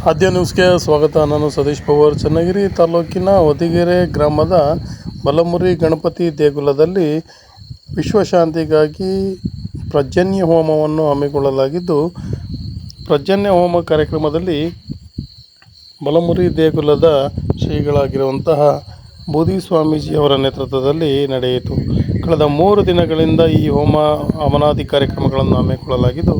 ಆದ್ಯ ನ್ಯೂಸ್ಗೆ ಸ್ವಾಗತ. ನಾನು ಸತೀಶ್ ಪವಾರ್. ಚನ್ನಗಿರಿ ತಾಲೂಕಿನ ಹೊದಿಗೆರೆ ಗ್ರಾಮದ ಬಲಮುರಿ ಗಣಪತಿ ದೇಗುಲದಲ್ಲಿ ವಿಶ್ವಶಾಂತಿಗಾಗಿ ಪರ್ಜನ್ಯ ಹೋಮವನ್ನು ಹಮ್ಮಿಕೊಳ್ಳಲಾಗಿದ್ದು, ಪರ್ಜನ್ಯ ಹೋಮ ಕಾರ್ಯಕ್ರಮದಲ್ಲಿ ಬಲಮುರಿ ದೇಗುಲದ ಶ್ರೀಗಳಾಗಿರುವಂತಹ ಬೂದಿ ಸ್ವಾಮೀಜಿಯವರ ನೇತೃತ್ವದಲ್ಲಿ ನಡೆಯಿತು. ಕಳೆದ 3 ದಿನಗಳಿಂದ ಈ ಹೋಮ ಹವನಾದಿ ಕಾರ್ಯಕ್ರಮಗಳನ್ನು ಹಮ್ಮಿಕೊಳ್ಳಲಾಗಿದ್ದು,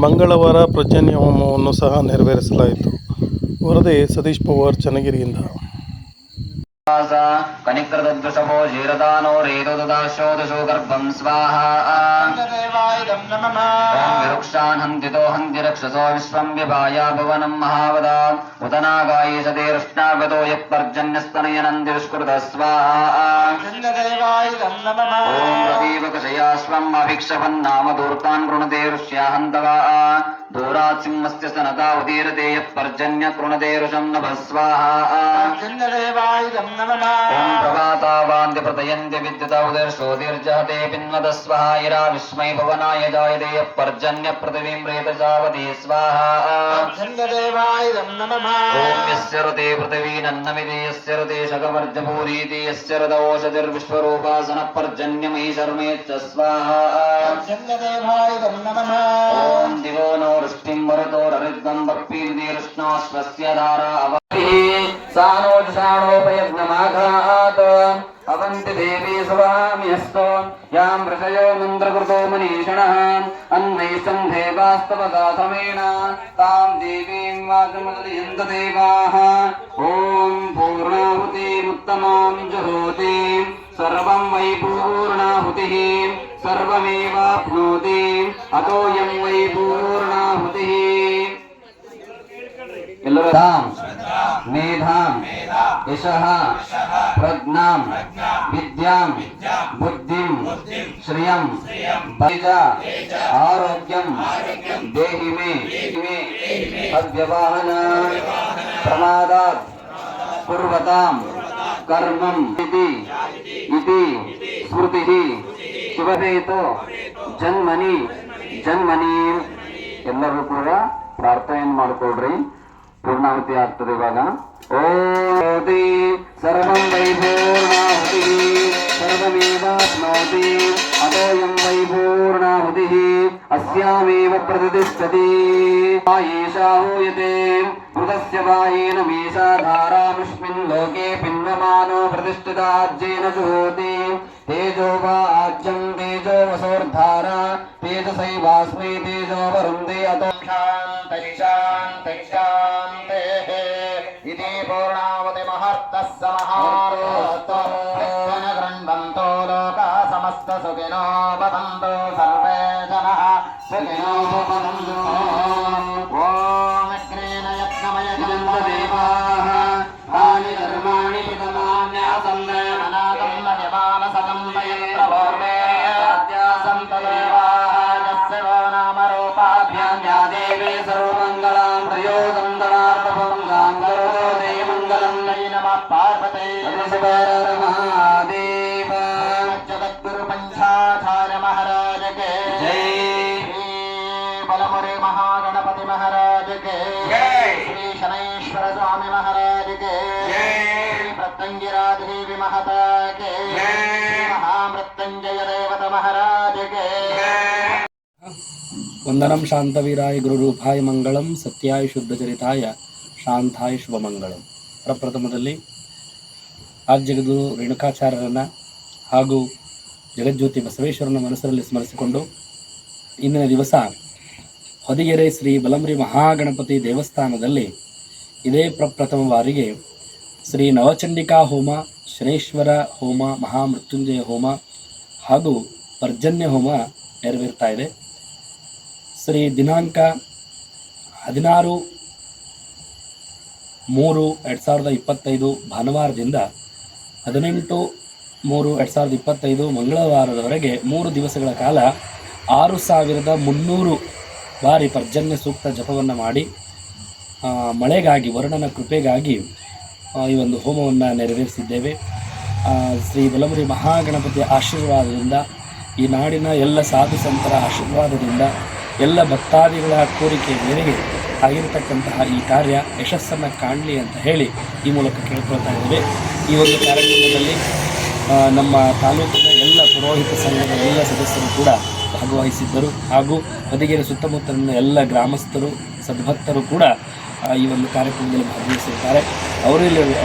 ಮಂಗಳವಾರ ಪರ್ಜನ್ಯ ಹೋಮವನ್ನು ಸಹ ನೆರವೇರಿಸಲಾಯಿತು. ವರದಿ ಸತೀಶ್ ಪವಾರ್, ಚನ್ನಗಿರಿಯಿಂದ. ಕನಿಕೃತದೃಷಭೋ ಜೀರದಾನೋ ರೇದೋದಾಶೋದಶೋ ಗರ್ಭಂ ಸ್ವಾಹಾ. ಓಂ ವಿರುಕ್ಷಾನ್ ಹಂತಿತೋ ಹಂತಿ ರಕ್ಷಸೋ ವಿಶ್ವಂ ವಿಭಾಯ ಭುವನಂ ಮಹಾವದ ಉದನಾಗಾಯಿ ಸದೇ ಋಷ್ಣಾಗತೋ ಯತ್ಪರ್ಜನ್ಯಸ್ತನಯನಂದಿರುಷ್ಕೃತ ಸ್ವಾಹಾ. ಓಂ ಪ್ರದೀಪಕಶಯಾಶ್ವಂ ಅಭಿಕ್ಷಪನ್ನಾಮ ದೂರ್ತಾನ್ ಕೃಣತೆ ಋಷ್ಯಾಹಂತವಾ ದೂರಾತ್ ಸಿಂಹಸ್ಯ ಸ್ತನತಾ ಉದೀರತೆ ಯತ್ಪರ್ಜನ್ಯ ಕೃಣತೆ ಋಷಂ ನಭ ಸ್ವಾಹಾ. ಓಂ ಪ್ರಭಾತಾವಾಂತಿ ಪ್ರತಯಂತಿ ವಿದ್ಯುತ ಉದರ್ಶೋದಿರ್ಜಹತೆ ಪಿನ್ವದ ಸ್ವಹಾ ಇರಾ ವಿಸ್ಮೈ ಭವನಾಯ ಜಾಯತೆ ಪರ್ಜನ್ಯ ಪೃಥಿವೀಂ ರೇತಸಾವತಿ ಸ್ವಾಹಾ. ಓಂ ಯಸ್ಯ ಋತೆ ಪೃಥಿವೀ ನನ್ನಮಿತಿ ಯಸ್ಯ ಋತೆ ಶಕವರ್ಜಭೂರೀತಿ ಯಸ್ಯ ಋತ ಓಷಧಿರ್ವಿಶ್ವರೂಪಾಸನ ಪರ್ಜನ್ಯಮಹಿ ಶರ್ಮೇಚ್ಛ ಸ್ವಾಹಾ. ಓಂ ದಿವೋ ನೋ ವೃಷ್ಟಿಂ ವರತೋರರಿದ್ಗಂ ಭಕ್ತಿರ್ದಿ ಋಷ್ಣೋಶ್ವಸ್ಯ ಧಾರಾ ಸಾನೋಜಾಣೋಪಯಜ್ಞಮಾಘಾತ್ ಅವಂತಿ ದೇವಿ ಸುವಾಮ್ಯಸ್ತು ಯಾಂ ಋಷಯೋ ಮಂತ್ರಕೃತೋ ಮನೀಷಣಃ ಅನ್ವೈಷ್ಟಂ ದೇವಾಸ್ತವಗಾಥಮೇಣ ತಾಂ ದೇವೀಂ ವಾಚಮದಯಂತ ದೇವಾಃ. ಓಂ ಪೂರ್ಣಾಹುತಿಮುತ್ತಮಾಂ ಜುಹೋತಿ ಸರ್ವಂ ವೈ ಪೂರ್ಣಾಹುತಿಃ ಸರ್ವಮೇವಾಪ್ನೋತಿ ಅತೋಯಂ ವೈ ಪೂರ್ಣಾಹುತಿಃ. ಎಲ್ಲರೂ ತಾಂ ಮೇಧಾಂ ಯಶಃ ಪ್ರಜ್ಞಾಂ ವಿದ್ಯಾಂ ಬುದ್ಧಿಂ ಶ್ರಿಯಂ ತೇಜ ಆರೋಗ್ಯಂ ದೇಹಿ ಮೇ ಅವ್ಯವಹನ ಪ್ರಮಾದಾತ್ ಕುರ್ವತಾಂ ಕರ್ಮಂ ಇತಿ ಸ್ಮೃತಿಃ ಶುಭವೇತೋ ಜನ್ಮನಿ. ಎಲ್ಲರೂ ಕೂಡ ಪ್ರಾರ್ಥನೆಯನ್ನು ಮಾಡಿಕೊಡ್ರಿ. ಪೂರ್ಣಾಹುತಿ ಆಗ್ತದೆ ಇವಾಗ. ಓಂ ಸರ್ವಂ ವೈ ಪೂರ್ಣಾಹುತಿ ಸರ್ವಮೇವಾಪ್ನೋತಿ ಅತೋಯಂ ವೈ ಪೂರ್ಣಾಹುತಿ ಅಸ್ಯಾಮೇವ ಪ್ರತಿಷ್ಠತಿ. ಏಷಾ ಹೂಯತೆ ಮೃತಸ್ಯ ವಾಯೇನ ಮೇಷಾ ಧಾರಾಮಸ್ಮಿನ್ ಲೋಕೆ ಪಿನ್ವಮಾನೋ ಪ್ರತಿಷ್ಠಿತಾಜ್ಯೇನ ಜುಹೋತಿ. ತೇಜೋ ವಾ ಆಜ್ಯಂ ತೇಜೋ ವಸೋರ್ಧಾರಾ ತೇಜಸೈವಾಸ್ಮೈ ತೇಜೋ ವರುಂದೇ ಅತೋ ಶಾಂತೈ ಇತಿ ಪೂರ್ಣಾವತಿ ಮಹರ್ತಃ ಸಮಹಾರೋಸ್ತೋ ಗೃಹ್ಣವಂತೋ ಲೋಕಾ ಸಮಸ್ತ ಸುಖಿನೋ ಭವಂತು ಸರ್ವೇ ಜನಃ ಸುಖಿನೋ ಭವಂತು. ಓಂ ಅಗ್ನೇನ ಯಜ್ಞಮಯ ಜನ್ಮ ದೇವಾಃ ತಾನಿ ಧರ್ಮಾಣಿ ಪಿತಮಾನ್ಯಾಸನ್ನ ಅನಾಗಂ ಯಮಾನ ಸಕಂ ಯತ್ರ ಭೋರ್ಮೇ ಅದ್ಯಾಸಂತ ದೇವಾಃ ಯಸ್ಯ ವೋ ನಾಮ ರೂಪಾಭ್ಯಾಂ ಯಾ ದೇವಿ ಸರ್ವಮಂಗಲಾಂ ತ್ರಯೋ ಸಂದನಾರ್ಥಭಂಗಾಂ ಕರೋತೋ ದೇವಿ ಮಂಗಲಂ ನೈ ನಮಃ ಪಾರ್ವತೇ ಶಿವರ ಮಹಾದೇವ. ಜಗದ್ಗುರು ಪಂಚಾಚಾರ್ಯ ಮಹಾರಾಜ ಕೆ ಜೈ. ಬಲಮುರಿ ಮಹಾಗಣಪತಿ ಮಹಾರಾಜ ಕೆ ಜೈ. ಶ್ರೀ ಶನೈಶ್ವರ ಸ್ವಾಮಿ ಮಹಾರಾಜ ಕೆ ಜೈ. ಶ್ರೀ ಪ್ರತ್ಯಂಗಿರಾ ದೇವಿ ಮಹತಾ ಕೆ ಜೈ. ಮಹಾಮೃತ್ಯುಂಜಯ ದೇವತ ಮಹಾರಾಜ ಕೆ ಜೈ. ವಂದನಂ ಶಾಂತವೀರಾಯ ಗುರುರೂಪಾಯ ಮಂಗಳಂ ಸತ್ಯಾಯ ಶುದ್ಧಚರಿತಾಯ ಶಾಂತಾಯ ಶುಭಮಂಗಳಂ. ಪ್ರಪ್ರಥಮದಲ್ಲಿ ಜಗದ್ಗುರು ರೇಣುಕಾಚಾರ್ಯರನ್ನು ಹಾಗೂ ಜಗಜ್ಯೋತಿ ಬಸವೇಶ್ವರನ ಮನಸ್ಸರಲ್ಲಿ ಸ್ಮರಿಸಿಕೊಂಡು ಇಂದಿನ ದಿವಸ ಹೊದಿಗೆರೆ ಶ್ರೀ ಬಲಮುರಿ ಮಹಾಗಣಪತಿ ದೇವಸ್ಥಾನದಲ್ಲಿ ಇದೇ ಪ್ರಪ್ರಥಮ ಬಾರಿಗೆ ಶ್ರೀ ನವಚಂಡಿಕಾ ಹೋಮ, ಶನೇಶ್ವರ ಹೋಮ, ಮಹಾಮೃತ್ಯುಂಜಯ ಹೋಮ ಹಾಗೂ ಪರ್ಜನ್ಯ ಹೋಮ ನೆರವೇರ್ತಾ ಇದೆ. ಶ್ರೀ ದಿನಾಂಕ 16/3/2025 ಭಾನುವಾರದಿಂದ 18/3/2025 ಮಂಗಳವಾರದವರೆಗೆ 3 ದಿವಸಗಳ ಕಾಲ 6300 ಬಾರಿ ಪರ್ಜನ್ಯ ಸೂಕ್ತ ಜಪವನ್ನು ಮಾಡಿ ಮಳೆಗಾಗಿ, ವರುಣನ ಕೃಪೆಗಾಗಿ ಈ ಒಂದು ಹೋಮವನ್ನು ನೆರವೇರಿಸಿದ್ದೇವೆ. ಶ್ರೀ ಬಲಮುರಿ ಮಹಾಗಣಪತಿಯ ಆಶೀರ್ವಾದದಿಂದ, ಈ ನಾಡಿನ ಎಲ್ಲ ಸಾಧು ಸಂತರ ಆಶೀರ್ವಾದದಿಂದ, ಎಲ್ಲ ಭಕ್ತಾದಿಗಳ ಕೋರಿಕೆ ಮೇರೆಗೆ ಆಗಿರತಕ್ಕಂತಹ ಈ ಕಾರ್ಯ ಯಶಸ್ಸನ್ನು ಕಾಣಲಿ ಅಂತ ಹೇಳಿ ಈ ಮೂಲಕ ಕೇಳ್ಕೊಳ್ತಾ ಇದ್ದೇವೆ. ಈ ಒಂದು ಕಾರ್ಯಕ್ರಮದಲ್ಲಿ ನಮ್ಮ ತಾಲೂಕಿನ ಎಲ್ಲ ಪುರೋಹಿತ ಸಂಘದ ಎಲ್ಲ ಸದಸ್ಯರು ಕೂಡ ಭಾಗವಹಿಸಿದ್ದರು ಹಾಗೂ ಹೊದಿಗೆರೆ ಸುತ್ತಮುತ್ತಲಿನ ಎಲ್ಲ ಗ್ರಾಮಸ್ಥರು ಸದ್ಭಕ್ತರು ಕೂಡ ಈ ಒಂದು ಕಾರ್ಯಕ್ರಮದಲ್ಲಿ ಭಾಗವಹಿಸಿರ್ತಾರೆ.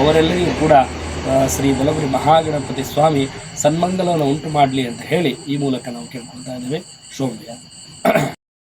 ಅವರೆಲ್ಲರಿಗೂ ಕೂಡ ಶ್ರೀ ಬಲಮುರಿ ಮಹಾಗಣಪತಿ ಸ್ವಾಮಿ ಸನ್ಮಂಗಲವನ್ನು ಉಂಟು ಮಾಡಲಿ ಅಂತ ಹೇಳಿ ಈ ಮೂಲಕ ನಾವು ಕೇಳ್ಕೊಳ್ತಾ ಇದ್ದೇವೆ. ಶೋಭೆಯ